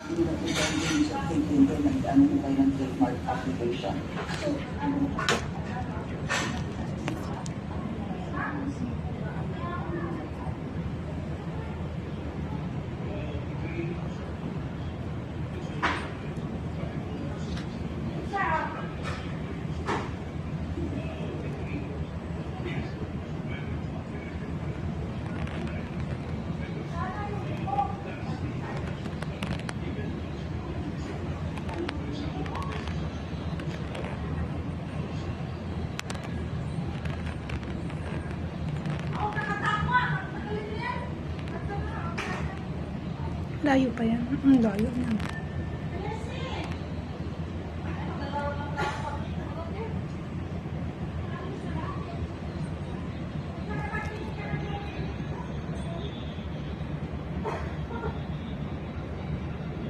Pinag-ibang din sa September, nag-ano na tayo ng trademark application. Layo pa yan. Layo na.